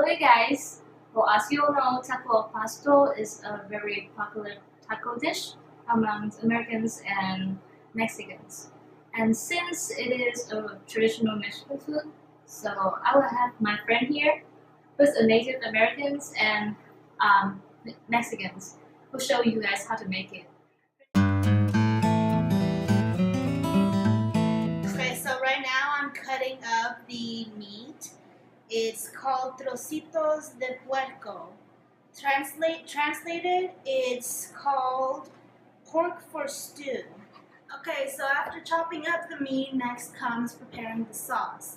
Okay guys, well as you all know, taco al pastor is a very popular taco dish among Americans and Mexicans. And since it is a traditional Mexican food, so I will have my friend here who's a Native Americans and Mexicans who show you guys how to make it. Okay, so right now I'm cutting up the meat. It's called trocitos de puerco. Translated, it's called pork for stew. Okay, so after chopping up the meat, next comes preparing the sauce.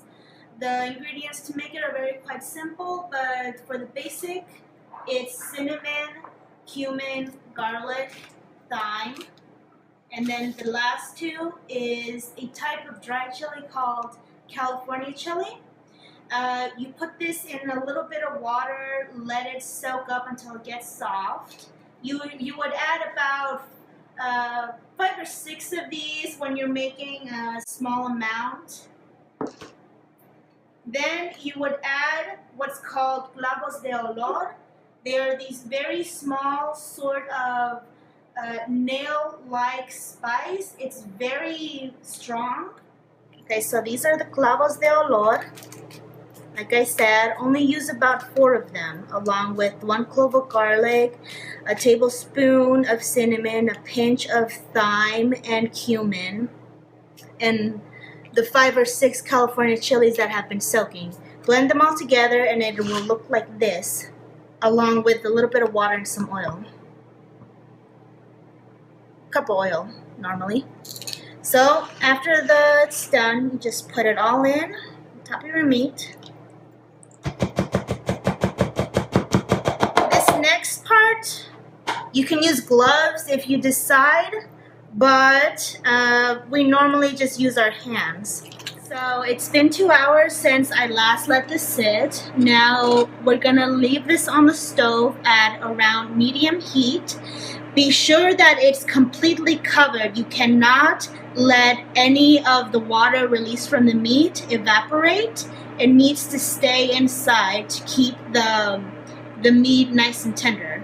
The ingredients to make it are quite simple, but for the basic, it's cinnamon, cumin, garlic, thyme, and then the last two is a type of dry chili called California chili. You put this in a little bit of water, let it soak up until it gets soft. You would add about 5 or 6 of these when you're making a small amount. Then you would add what's called clavos de olor. They are these very small sort of nail-like spice. It's very strong. Okay, so these are the clavos de olor. Like I said, only use about 4 of them, along with 1 clove of garlic, a tablespoon of cinnamon, a pinch of thyme and cumin, and the 5 or 6 California chilies that have been soaking. Blend them all together and it will look like this, along with a little bit of water and some oil. Cup of oil, normally. So after it's done, you just put it all in on top of your meat. This next part, you can use gloves if you decide, but we normally just use our hands. So it's been 2 hours since I last let this sit. Now we're gonna leave this on the stove at around medium heat. Be sure that it's completely covered. You cannot let any of the water released from the meat evaporate. It needs to stay inside to keep the meat nice and tender.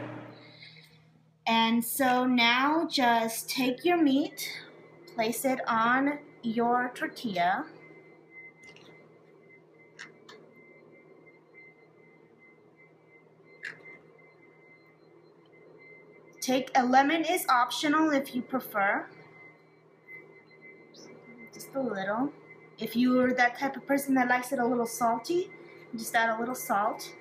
And so now just take your meat, place it on your tortilla. A lemon is optional if you prefer. Just a little. If you're that type of person that likes it a little salty, just add a little salt.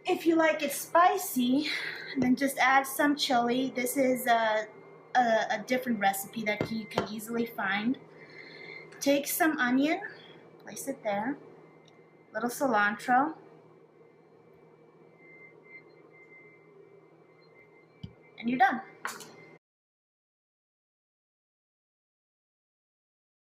If you like it spicy, then just add some chili. This is a different recipe that you can easily find. Take some onion, place it there, little cilantro, and you're done.